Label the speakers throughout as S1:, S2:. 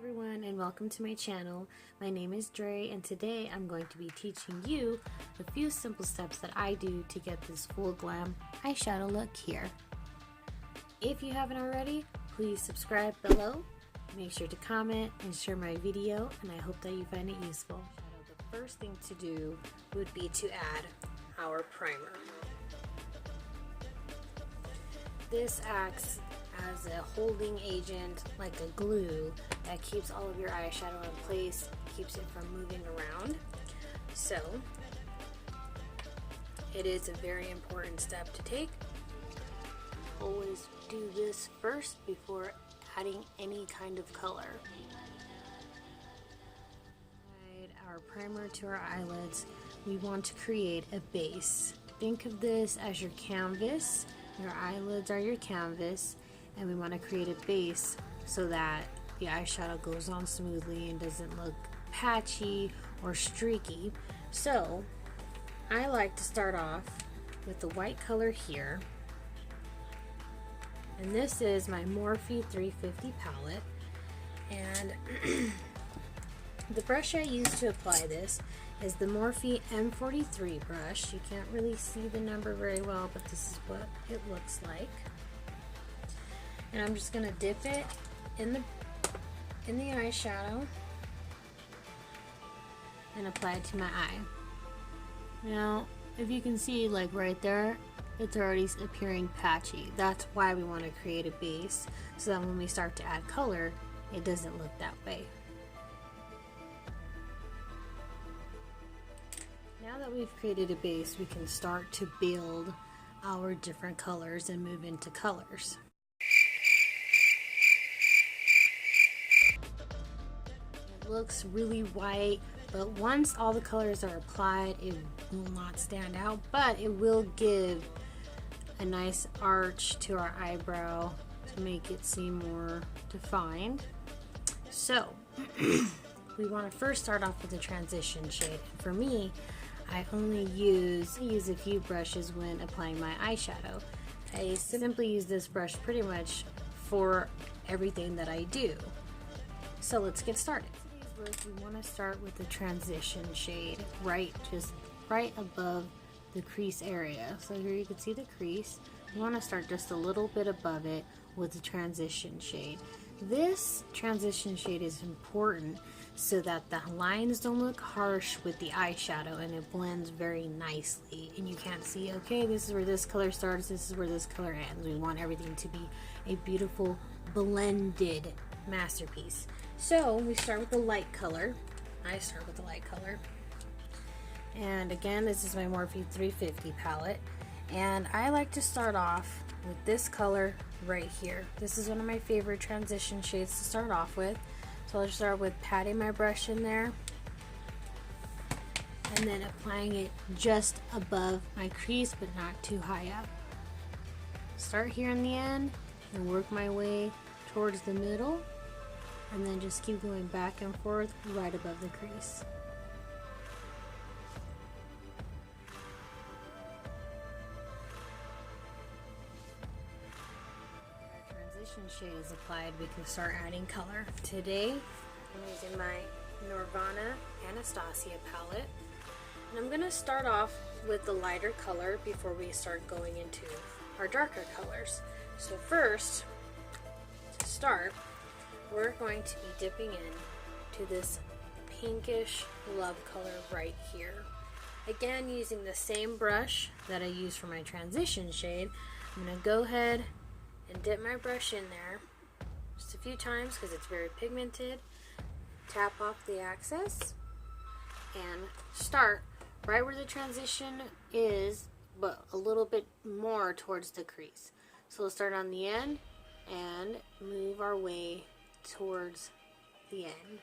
S1: everyone and welcome to my channel. My name is Dre and today I'm going to be teaching you a few simple steps that I do to get this full glam eyeshadow look here. If you haven't already, please subscribe below, make sure to comment and share my video, and I hope that you find it useful. The first thing to do would be to add our primer. This acts as a holding agent, like a glue, that keeps all of your eyeshadow in place, keeps it from moving around. So it is a very important step to take. Always do this first before adding any kind of color. Add our primer to our eyelids. We want to create a base. Think of this as your canvas. Your eyelids are your canvas, and we want to create a base so that the eyeshadow goes on smoothly and doesn't look patchy or streaky. So I like to start off with the white color here, and this is my Morphe 350 palette, and the brush I use to apply this is the Morphe M43 brush. You can't really see the number very well, but this is what it looks like. And I'm just gonna dip it in the eyeshadow and apply it to my eye. Now, if you can see, like right there, it's already appearing patchy. That's why we want to create a base, so that when we start to add color, it doesn't look that way. Now that we've created a base, we can start to build our different colors and move into colors. Looks really white, but once all the colors are applied, it will not stand out, but it will give a nice arch to our eyebrow to make it seem more defined. So we want to first start off with a transition shade. For me, I only use a few brushes when applying my eyeshadow. I simply use this brush pretty much for everything that I do. So let's get started. We want to start with the transition shade just right above the crease area. So here you can see the crease. We want to start just a little bit above it with the transition shade. This transition shade is important so that the lines don't look harsh with the eyeshadow and it blends very nicely, and you can't see, okay, this is where this color starts, this is where this color ends. We want everything to be a beautiful blended masterpiece. So we start with the light color. I start with the light color. And again, this is my Morphe 350 palette. And I like to start off with this color right here. This is one of my favorite transition shades to start off with. So I'll just start with patting my brush in there and then applying it just above my crease, but not too high up. Start here in the end and work my way towards the middle, and then just keep going back and forth right above the crease. Our transition shade is applied, we can start adding color. Today I'm using my Norvina Anastasia palette, and I'm going to start off with the lighter color before we start going into our darker colors. So first, to start, we're going to be dipping in to this pinkish love color right here. Again, using the same brush that I use for my transition shade, I'm going to go ahead and dip my brush in there just a few times because it's very pigmented. Tap off the excess and start right where the transition is, but a little bit more towards the crease. So we'll start on the end and move our way towards the end.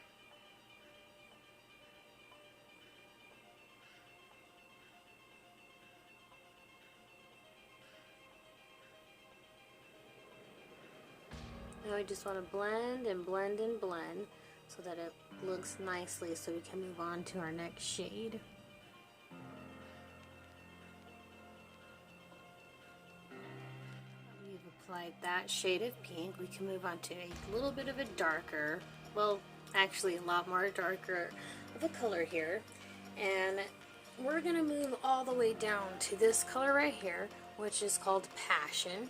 S1: Now we just want to blend and blend and blend so that it looks nicely, so we can move on to our next shade. We've applied that shade of pink. We can move on to a little bit of a darker well, actually a lot more darker of a color here. And we're gonna move all the way down to this color right here, which is called Passion.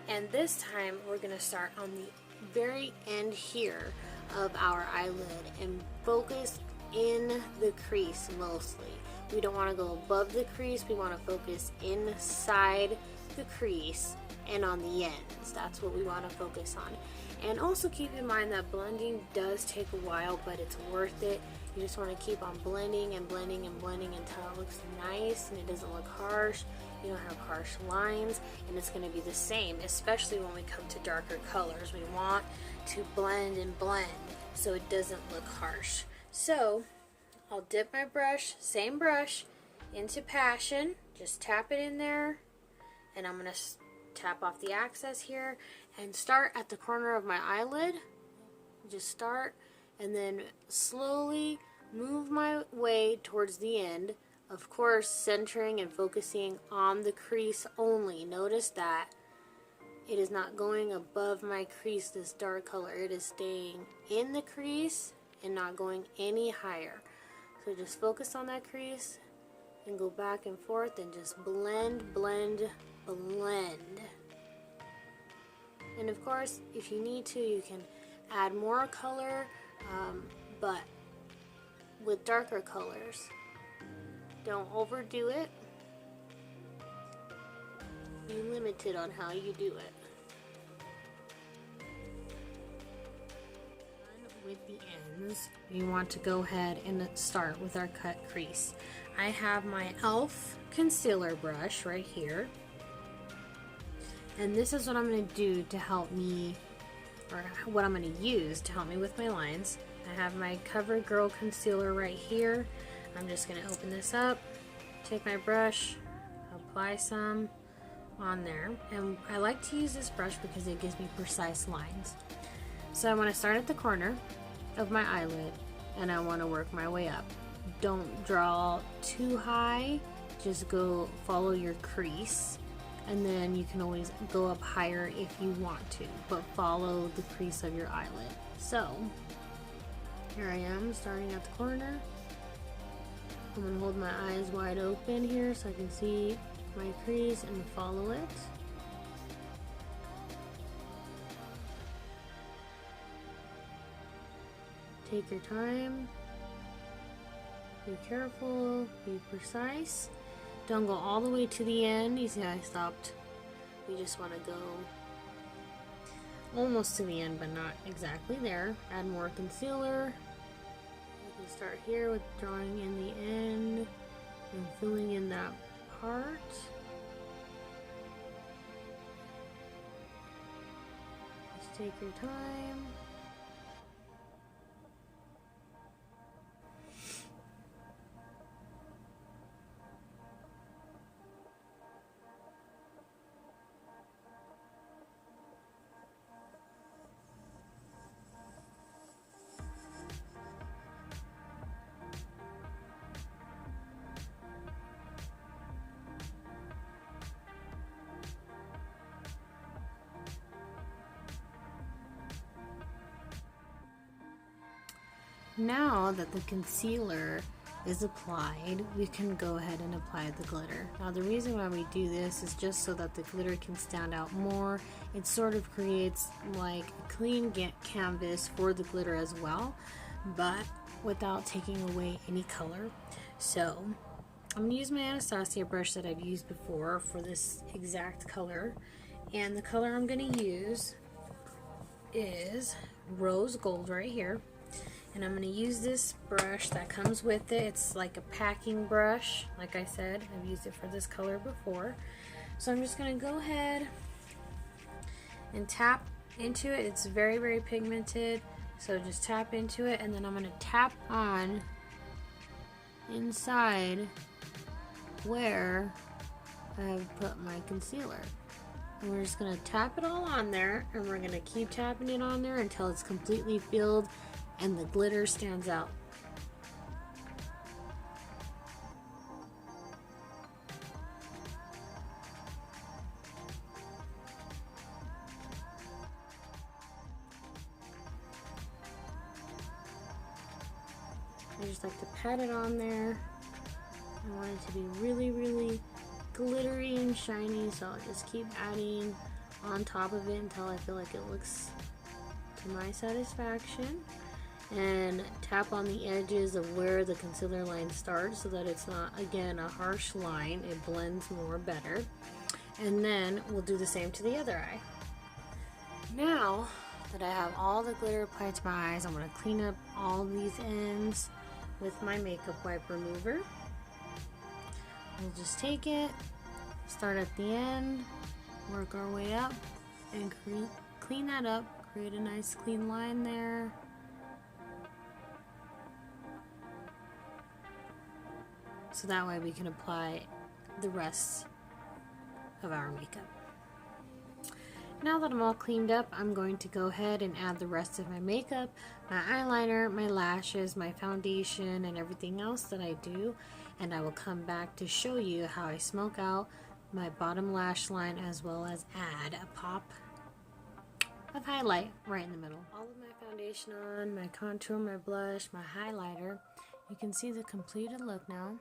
S1: And this time we're gonna start on the very end here of our eyelid and focus in the crease mostly. We don't want to go above the crease, we want to focus inside the crease and on the ends. That's what we want to focus on. And also keep in mind that blending does take a while, but it's worth it. You just want to keep on blending and blending and blending until it looks nice and it doesn't look harsh. You don't have harsh lines, and it's going to be the same, especially when we come to darker colors. We want to blend and blend so it doesn't look harsh. So I'll dip my brush, same brush, into Passion. Just tap it in there, and I'm going to tap off the excess here and start at the corner of my eyelid. Just start and then slowly move my way towards the end. Of course, centering and focusing on the crease only. Notice that it is not going above my crease, this dark color. It is staying in the crease and not going any higher. So just focus on that crease and go back and forth and just blend, blend, blend. And of course, if you need to, you can add more color, but with darker colors. Don't overdo it. Be limited on how you do it. With the ends, we want to go ahead and start with our cut crease. I have my e.l.f. concealer brush right here. And this is what I'm going to do to help me, or what I'm going to use to help me with my lines. I have my Covergirl concealer right here. I'm just going to open this up, take my brush, apply some on there. And I like to use this brush because it gives me precise lines. So I want to start at the corner of my eyelid and I want to work my way up. Don't draw too high, just go follow your crease, and then you can always go up higher if you want to, but follow the crease of your eyelid. So here I am starting at the corner. I'm going to hold my eyes wide open here so I can see my crease and follow it. Take your time, be careful, be precise. Don't go all the way to the end. You see how I stopped? We just want to go almost to the end, but not exactly there. Add more concealer. You can start here with drawing in the end and filling in that part. Just take your time. Now that the concealer is applied, we can go ahead and apply the glitter. Now the reason why we do this is just so that the glitter can stand out more. It sort of creates like a clean canvas for the glitter as well, but without taking away any color. So I'm going to use my Anastasia brush that I've used before for this exact color, and the color I'm going to use is Rose Gold right here. And I'm going to use this brush that comes with it. It's like a packing brush. Like I said, I've used it for this color before. So I'm just going to go ahead and tap into it. It's very, very pigmented. So just tap into it, and then I'm going to tap on inside where I have put my concealer. And we're just going to tap it all on there, and we're going to keep tapping it on there until it's completely filled and the glitter stands out. I just like to pat it on there. I want it to be really, really glittery and shiny, so I'll just keep adding on top of it until I feel like it looks to my satisfaction. And tap on the edges of where the concealer line starts so that it's not, again, a harsh line. It blends more better. And then we'll do the same to the other eye. Now that I have all the glitter applied to my eyes, I'm going to clean up all these ends with my makeup wipe remover. We'll just take it, start at the end, work our way up, and clean that up. Create a nice clean line there. So that way we can apply the rest of our makeup. Now that I'm all cleaned up, I'm going to go ahead and add the rest of my makeup, my eyeliner, my lashes, my foundation, and everything else that I do. And I will come back to show you how I smoke out my bottom lash line, as well as add a pop of highlight right in the middle. All of my foundation on, my contour, my blush, my highlighter. You can see the completed look now.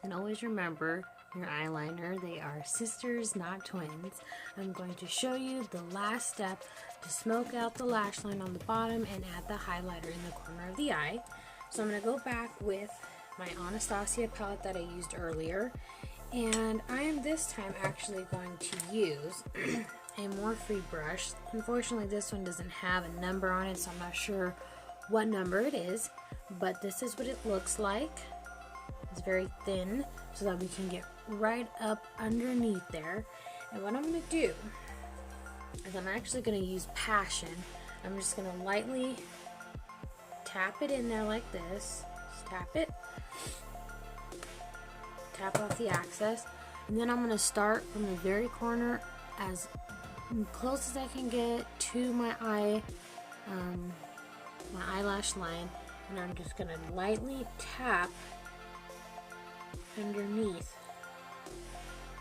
S1: And always remember your eyeliner, they are sisters, not twins. I'm going to show you the last step to smoke out the lash line on the bottom and add the highlighter in the corner of the eye. So I'm going to go back with my Anastasia palette that I used earlier, and I am this time actually going to use a Morphe brush. Unfortunately, this one doesn't have a number on it, so I'm not sure what number it is, but this is what it looks like. It's very thin so that we can get right up underneath there. And what I'm going to do is I'm actually going to use Passion. I'm just going to lightly tap it in there like this. Just tap it. Tap off the excess. And then I'm going to start from the very corner as close as I can get to my eye, my eyelash line. And I'm just going to lightly tap underneath.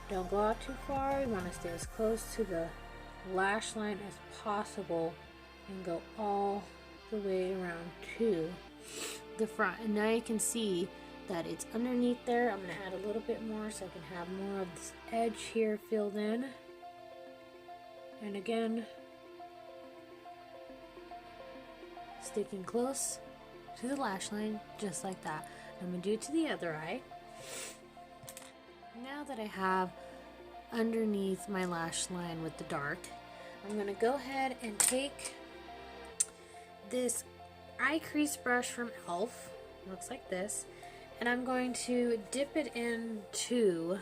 S1: Don't go out too far. You want to stay as close to the lash line as possible and go all the way around to the front. And now you can see that it's underneath there. I'm going to add a little bit more so I can have more of this edge here filled in. And again, sticking close to the lash line just like that. I'm going to do it to the other eye. Now that I have underneath my lash line with the dark, I'm going to go ahead and take this eye crease brush from e.l.f. Looks like this, and I'm going to dip it into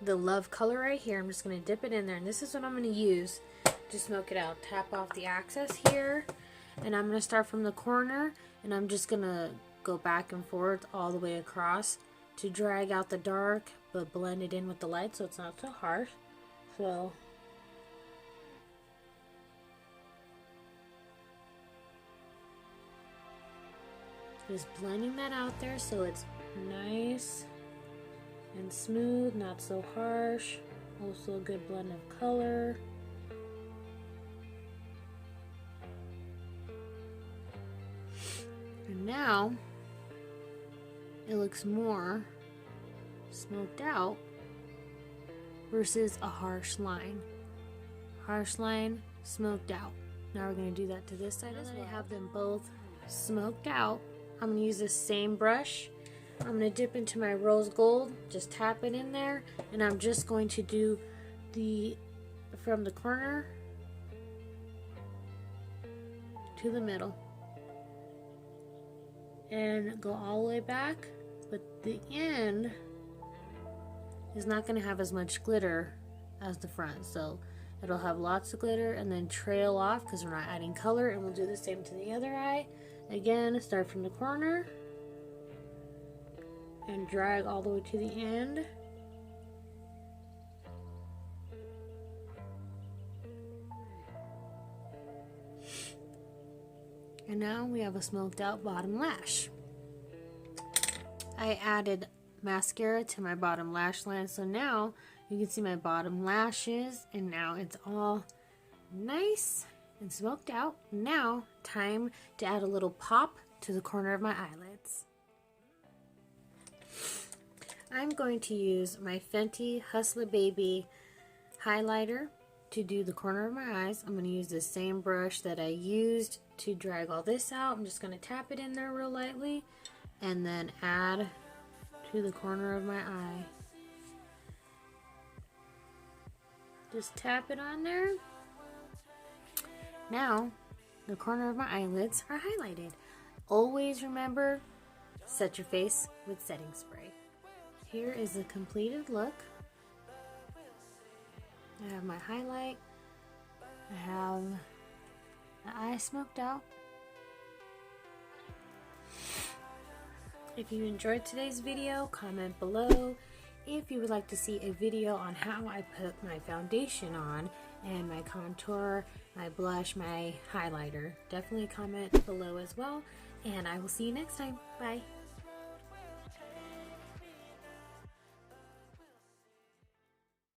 S1: the Love color right here. I'm just going to dip it in there, and this is what I'm going to use to smoke it out. Tap off the excess here, and I'm going to start from the corner, and I'm just going to go back and forth all the way across to drag out the dark but blend it in with the light so it's not so harsh. So just blending that out there so it's nice and smooth, not so harsh. Also a good blend of color. And now it looks more smoked out versus a harsh line. Harsh line, smoked out. Now we're going to do that to this side as well. I have them both smoked out. I'm going to use the same brush. I'm going to dip into my rose gold, just tap it in there, and I'm just going to do from the corner to the middle and go all the way back. But the end is not going to have as much glitter as the front, so it'll have lots of glitter and then trail off because we're not adding color. And we'll do the same to the other eye. Again, start from the corner and drag all the way to the end. And now we have a smoked out bottom lash. I added mascara to my bottom lash line, so now you can see my bottom lashes, and now it's all nice and smoked out. Now, time to add a little pop to the corner of my eyelids. I'm going to use my Fenty Hustler Baby highlighter to do the corner of my eyes. I'm going to use the same brush that I used to drag all this out. I'm just going to tap it in there real lightly and then add to the corner of my eye. Just tap it on there. Now, the corner of my eyelids are highlighted. Always remember, set your face with setting spray. Here is the completed look. I have my highlight. I have the eye smoked out. If you enjoyed today's video, comment below. If you would like to see a video on how I put my foundation on and my contour, my blush, my highlighter, definitely comment below as well. And I will see you next time. Bye.